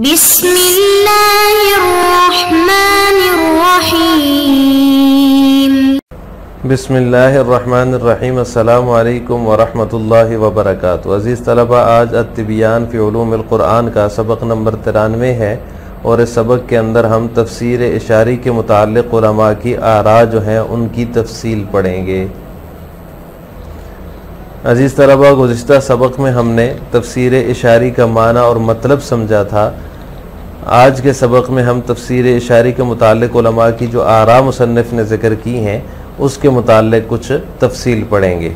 बिस्मिल्लाहिर्रहमानिर्रहीम। बिस्मिल्लाहिर्रहमानिर्रहीम। अस्सलामु अलैकुम वरहमतुल्लाहि वबरकातुहू। अज़ीज़ तलबा, आज अत्तिबियान फ़ी उलूमिल क़ुरआन का सबक नंबर 93 है और इस सबक के अंदर हम तफ़सीर इशारी के मुताल्लिक़ उलमा की आरा जो हैं उनकी तफ़सील पढ़ेंगे। अज़ीज़ तलबा, गुज़िश्ता सबक में हमने तफ़सीर इशारी का माना और मतलब समझा था। आज के सबक में हम तफ़सीर इशारी के मुताल्लिक़ उलमा की जो आरा मुसन्निफ़ ने ज़िक्र की हैं उसके मुताल्लिक़ कुछ तफ़सील पढ़ेंगे।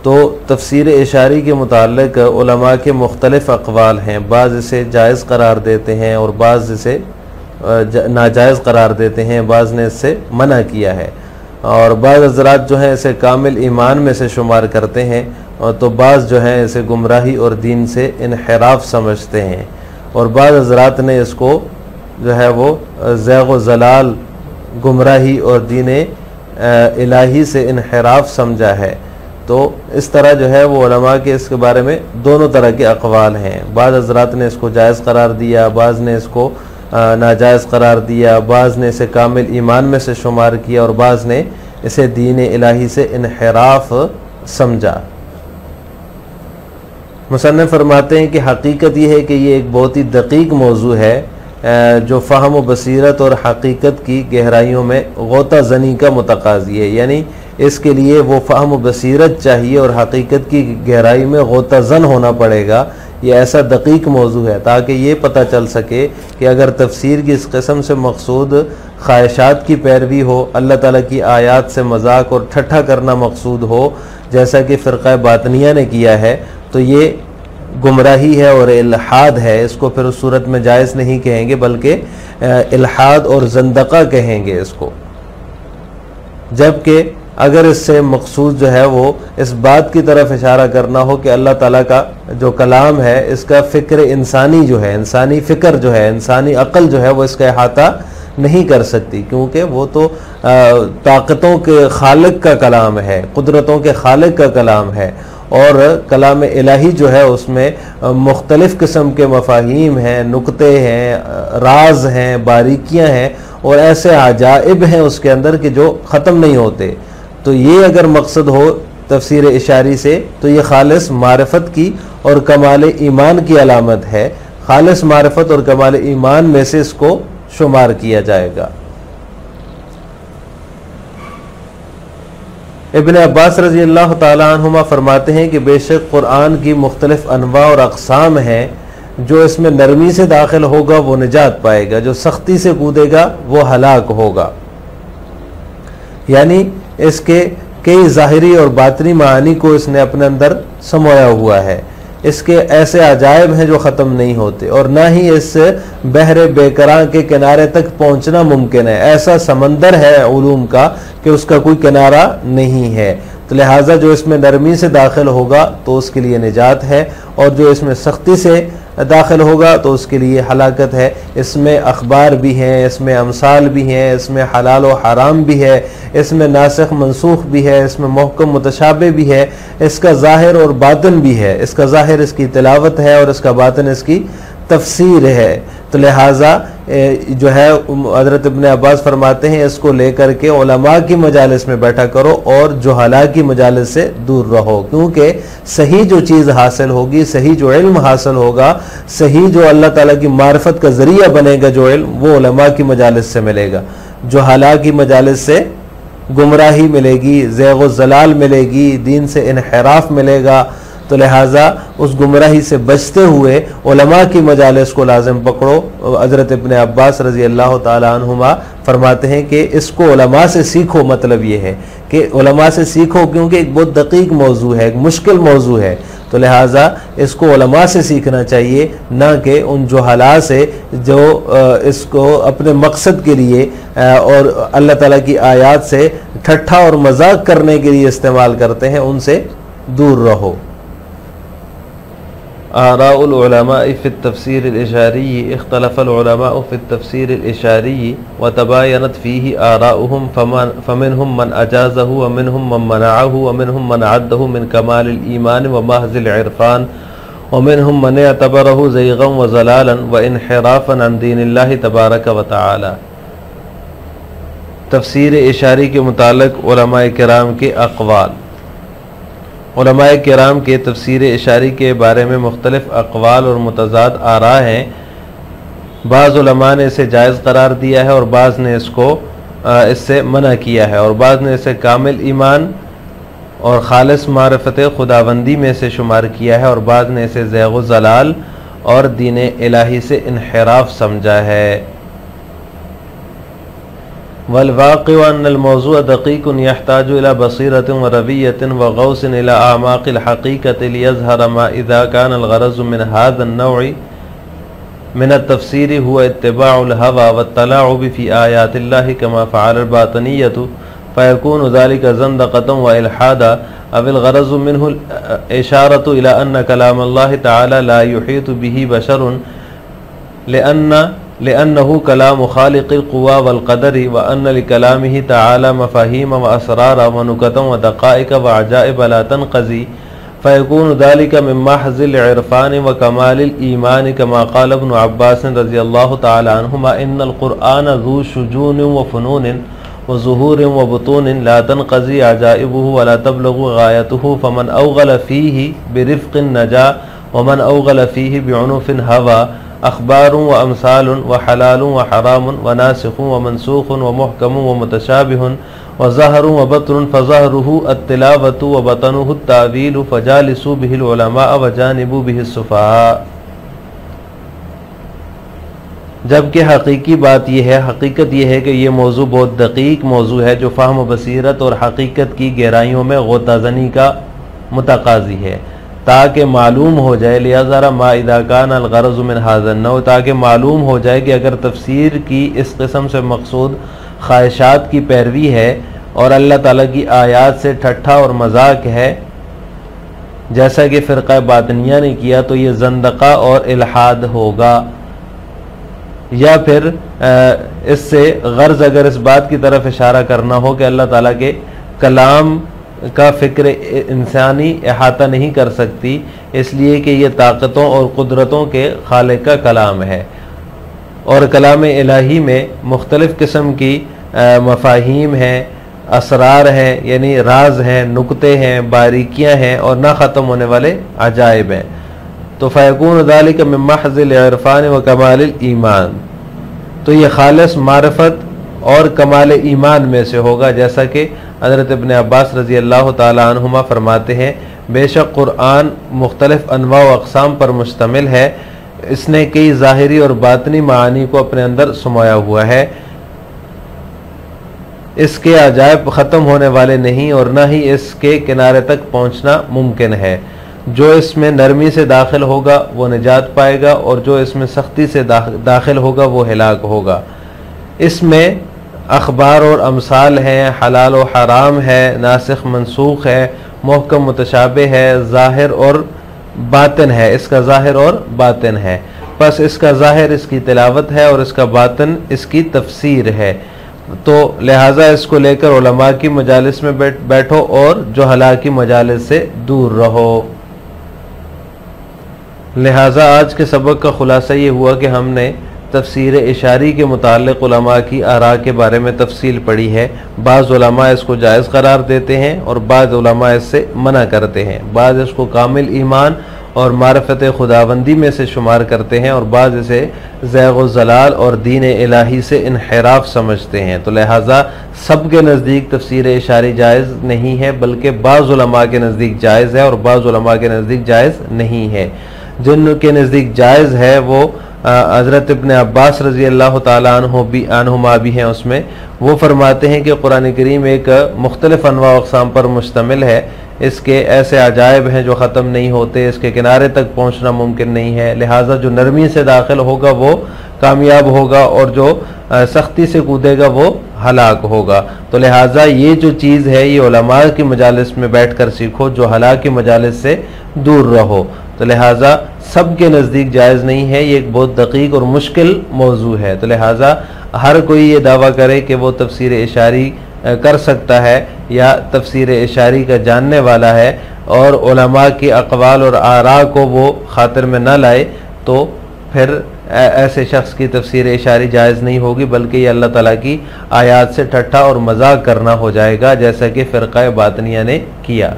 तो तफ़सीर इशारी के मुताल्लिक़ उलमा के मुख्तलिफ़ अक़वाल हैं। बाज़ इसे जायज़ करार देते हैं और बाज़ इसे नाजायज़ करार देते हैं, बाज़ ने इससे मना किया है और बाज़ हज़रात जो हैं इसे कामिल ईमान में से शुमार करते हैं और तो बाज़ जो हैं इसे गुमराही और दीन से इन्हिराफ समझते हैं और बाज़ हज़रात ने इसको जो है वो ज़ैग़ व ज़लाल, गुमराही और दीन इलाही से इन्हिराफ समझा है। तो इस तरह जो है वो उलमा के इसके बारे में दोनों तरह के अक़वाल हैं। बाज़ हज़रात ने इसको जायज़ करार दिया, बाज़ ने इसको नाजायज़ करार दिया, बाज़ ने इसे कामिल ईमान में से शुमार किया और बाज़ ने इसे दीन इलाही से इन्हिराफ समझा। मुसन्निफ़ फरमाते हैं कि हकीकत यह है कि ये एक बहुत ही दक़ीक़ मौजू है जो फ़हम व बसीरत और हकीकत की गहराइयों में गोता ज़नी का मुतकाज़ी है। यानी इसके लिए वो फ़हम व बसीरत चाहिए और हकीकत की गहराई में गोता ज़न होना पड़ेगा। ये ऐसा दक़ीक़ मौजू है ताकि ये पता चल सके कि अगर तफसीर की इस किस्म से मकसूद ख्वाहिशात की पैरवी हो, अल्लाह ताला की आयात से मजाक और ठट्ठा करना मकसूद हो, जैसा कि फ़िरक़ा बातिनिया ने किया है, तो ये गुमराही है और इल्हाद है। इसको फिर उस सूरत में जायज़ नहीं कहेंगे बल्कि इल्हाद और ज़ंदक़ा कहेंगे इसको। जबकि अगर इससे मकसूद जो है वो इस बात की तरफ इशारा करना हो कि अल्लाह ताला का जो कलाम है इसका फ़िक्र इंसानी जो है, इंसानी फ़िक्र जो है, इंसानी अक़ल जो है वो इसका अहाता नहीं कर सकती, क्योंकि वो तो ताक़तों के खालिक का कलाम है, कुदरतों के खालिक का कलाम है और कलाम इलाही जो है उसमें मुख्तलिफ़ किस्म के मफ़ाहीम हैं, नुक्ते हैं, राज हैं, बारीकियां हैं और ऐसे अजाइब हैं उसके अंदर कि जो ख़त्म नहीं होते। तो ये अगर मकसद हो तफसीर इशारी से तो ये खालिस मारिफत की और कमाल ईमान की अलामत है। खालिस मारिफत और कमाल ईमान में से इसको शुमार किया जाएगा। इब्न अब्बास रज़ी अल्लाह ताला अन्हुमा फरमाते हैं कि बेशक कुरान की मुख्तलिफ़ अनवा और अक़साम हैं। जो इसमें नरमी से दाखिल होगा वो निजात पाएगा, जो सख्ती से कूदेगा वो हलाक होगा। यानी इसके कई ज़ाहिरी और बातनी मानी को इसने अपने अंदर समोया हुआ है। इसके ऐसे अजायब हैं जो ख़त्म नहीं होते और ना ही इस बहरे बेकरां के किनारे तक पहुँचना मुमकिन है। ऐसा समंदर है उलूम का कि उसका कोई किनारा नहीं है। तो लिहाजा जो इसमें नरमी से दाखिल होगा तो उसके लिए निजात है और जो इसमें सख्ती से दाखिल होगा तो उसके लिए हलाकत है। इसमें अखबार भी हैं, इसमें अमसाल भी हैं, इसमें हलाल व हराम भी है, इसमें नासिख मनसूख भी है, इसमें मुहकम मुतशाबे भी है, इसका ज़ाहिर और बातिन भी है। इसका ज़ाहिर इसकी तिलावत है और इसका बातिन इसकी तफसीर है। तो लिहाजा जो है हज़रत इब्न अब्बास फरमाते हैं इसको लेकर के उलमा की मजालिस में बैठा करो और जुहला की मजालिस से दूर रहो, क्योंकि सही जो चीज़ हासिल होगी, सही जो इल्म हासिल होगा, सही जो अल्लाह ताला की मारिफत का ज़रिया बनेगा जो इल्म, वो उलमा की मजालिस से मिलेगा। जुहला की मजालिस से गुमराही मिलेगी, ज़ैग़ व ज़लाल मिलेगी, दीन से इन्हिराफ मिलेगा। तो लिहाजा उस गुमराही से बचते हुए उलमा की मजालिस को लाजिम पकड़ो। हज़रत इब्न अब्बास रज़ी अल्लाह ताला अन्हुमा फरमाते हैं कि इसको उलमा से सीखो। मतलब ये है कि उलमा से सीखो क्योंकि एक बहुत दक़ीक़ मौजू है, एक मुश्किल मौजू है। तो लिहाजा इसको उलमा से सीखना चाहिए, ना कि उन जुहला से जो इसको अपने मकसद के लिए और अल्लाह ताला की आयात से ठट्ठा और मजाक करने के लिए इस्तेमाल करते हैं, उनसे दूर रहो। आराउल उलमा फ़ी तफ़सीर इशारी इख्तलफ़ल उलमा फ़ी तफ़सीर इशारी व तबायनत फ़ीही आराउहुम फ़मिनहुम मन अजाज़हु व मिनहुम मन मनाअहु व मिनहुम मन अद्दहु मिन कमालिल ईमान व महज़िल इरफ़ान वमिनहुम मन अतबरहु ज़ैग़न व ज़लालन व इन्हिराफ़न अन दीनिल्लाहि तबारक व तआला। तफ़सीर इशारी के मुतालिक उलमाए किराम के अक़वाल। उलमाए किराम के तफ़सीर इशारी के बारे में मुख्तलिफ़ अक़वाल और मुतज़ाद आरा हैं। बाज़ उलमा ने इसे जायज़ करार दिया है और बाज़ ने इससे मना किया है, और बाज़ ने इसे कामिल ईमान और खालिस मारिफत खुदाबंदी में से शुमार किया है, और बाज़ ने इसे ज़ैग़ व ज़लाल और दीन इलाही से इन्हिराफ समझा है। वल वाक़िअ अन्नल मौज़ूअ दक़ीक़ुन यहताजु इला बसीरतिन व रविय्यतिन व ग़ौसिन इला आमाक़िल हक़ीक़ति लियज़हर मा इज़ा कानल ग़रज़ु मिन हाज़न नौइ मिन अत-तफ़सीरि हुवा इत्तिबाउल हवा वत्तलाउब फ़ी आयातिल्लाहि कमा फ़अलल बातिनिय्यतु फ़यकूनु ज़ालिका ज़ंदक़तन व इल्हादा अविल ग़रज़ु मिन्हुल इशारतु इला अन्न कलामल्लाहि तआला ला युहीतु बिही बशरुन लिअन्नहु कलामु ख़ालिक़िल क़ुव्वा वल क़दरि व अन्न लिकलामिही तआला मफ़ाहीम व असरार व नुकतन व दक़ाइक़ व अजाइब ला तनक़ज़ी फ़यकूनु ज़ालिका मिन महज़िल इरफ़ान व कमालिल ईमान कमा क़ाल इब्नु अब्बास रज़ियल्लाहु तआला अन्हुमा इन्नल क़ुरआन ज़ू शुजून व फ़ुनून व ज़ुहूर व बुतून ला तनक़ज़ी अजाइबुहु व ला तबलगु गायतुहु फ़मन अवग़ल फ़ीहि बिरिफ़क़िन नजा व मन अवग़ल फ़ीहि बिउनुफ़िन हवा अख़बारुन व अमसालुन व हलालुन व हरामुन व नासिख़ुन व मनसूख़ुन व मुहकमुन व मुतशाबिहुन व ज़ाहिरुन व बतनुन फ़ज़ाहिरुहु अत्तिलावतु व बतनुहु अत्तावीलु फ़जालिसू बिहिल उलमा व जानिबू बिहिस सुफ़हा। जबकि हकीकी बात यह है, हकीकत यह है कि ये मौजू बहुत दकीक मौजू है जो फ़हम बसीरत और हकीकत की गहराइयों में गोताज़नी का मुतक़ाज़ी है, ताकि मालूम हो जाए लिहाजा मा इज़ा काना अल ग़रज़ु मिन हाज़ा नौ, ताकि मालूम हो जाए कि अगर तफ़सीर की इस किस्म से मकसूद ख्वाहिशात की पैरवी है और अल्लाह ताला की आयात से ठट्ठा और मजाक है, जैसा कि फ़िरक़ा बातिनिया ने किया, तो ये ज़ंदक़ा और इल्हाद होगा। या फिर इससे गर्ज़ अगर इस बात की तरफ इशारा करना हो कि अल्लाह ताला के कलाम का फ़िक्र इंसानी अहाता नहीं कर सकती, इसलिए कि ये ताकतों और कुदरतों के खालिक का कलाम है, और कलाम इलाही में मुख्तलिफ़ किस्म की मफ़ाहीम हैं, असरार हैं, यानी राज हैं, नुक्ते हैं, बारीकियाँ हैं और ना ख़त्म होने वाले अजाइब हैं। तो फ़यकून ज़ालिका मिन महज़िल इरफ़ान व कमालिल ईमान, तो ये खालिस मारिफत और कमाल ईमान में से होगा, जैसा कि हज़रत इब्न अब्बास रज़ी अल्लाह ताला अन्हुमा फरमाते हैं, बेशक कुरआन मुख्तलिफ़ अनवा व अक़साम पर मुश्तमिल है, इसने कई ज़ाहिरी और बातनी मानी को अपने अंदर समाया हुआ है, इसके अजायब ख़त्म होने वाले नहीं और ना ही इसके किनारे तक पहुँचना मुमकिन है। जो इसमें नरमी से दाखिल होगा वो निजात पाएगा, और जो इसमें सख्ती से दाखिल होगा वो हिलाक होगा। इसमें अखबार और अमसाल हैं, हलाल और हराम है, नासिख मनसूख है, मुहकम मुतशाबे है, ज़ाहिर और बातिन है, इसका ज़ाहिर और बातिन है। बस इसका ज़ाहिर इसकी तिलावत है और इसका बातिन इसकी तफसीर है। तो लिहाजा इसको लेकर उलमा की मजालिस में बैठो और जो हला की मजालिस से दूर रहो। लिहाजा आज के सबक का खुलासा ये हुआ कि हमने तफसीर इशारी के मुताल्लिक़ उलमा की आरा के बारे में तफसील पढ़ी है। बाज़ उलमा इसको जायज़ करार देते हैं और बाज़ उलमा इससे मना करते हैं, बाज़ इसको कामिल ईमान और मारिफत खुदाबंदी में से शुमार करते हैं और बाज़ इसे ज़ैग़ व ज़लाल और दीन इलाही से इन्हिराफ समझते हैं। तो लिहाजा सब के नज़दीक तफसीर इशारी जायज़ नहीं है, बल्कि बाज़ उलमा के नज़दीक जायज़ है और बाज़ उलमा के नज़दीक जायज़ नहीं है। जिन के नज़दीक जायज़ है वो हज़रत इब्न अब्बास रज़ी अल्लाह ताला अन्हुमा भी हैं, उसमें वो फरमाते हैं कि कुरान करीम एक मुख्तलिफ़ अनवा अक़साम पर मुश्तमिल है, इसके ऐसे अजायब हैं जो ख़त्म नहीं होते, इसके किनारे तक पहुँचना मुमकिन नहीं है। लिहाजा जो नरमी से दाखिल होगा वो कामयाब होगा और जो सख्ती से कूदेगा वो हलाक होगा। तो लिहाजा ये जो चीज़ है ये उलमा की मजालिस में बैठ कर सीखो, जो हलाक की मजालिस से दूर रहो। तो लिहाजा सब के नज़दीक जायज़ नहीं है, ये एक बहुत दकीक और मुश्किल मौजू है। तो लिहाजा हर कोई ये दावा करे कि वो तफसीर इशारी कर सकता है या तफसीर इशारी का जानने वाला है, और उलमा की अक़वाल और आरा को वो खातिर में न लाए तो फिर ऐसे शख्स की तफसीर इशारी जायज़ नहीं होगी, बल्कि ये अल्लाह ताला की आयात से ठट्ठा और मजाक करना हो जाएगा, जैसा कि फ़िरक़ा बातिनिया ने किया।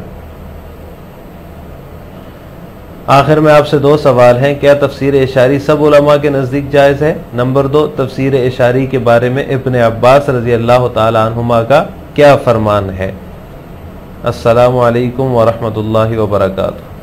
आखिर में आपसे दो सवाल हैं। क्या तफसीर इशारी सब उलमा के नज़दीक जायज़ है? नंबर 2, तफसीर इशारी के बारे में इब्न अब्बास रज़ी अल्लाह ताला अन्हुमा का क्या फरमान है? अस्सलामु अलैकुम व रहमतुल्लाहि व बरकातुहू।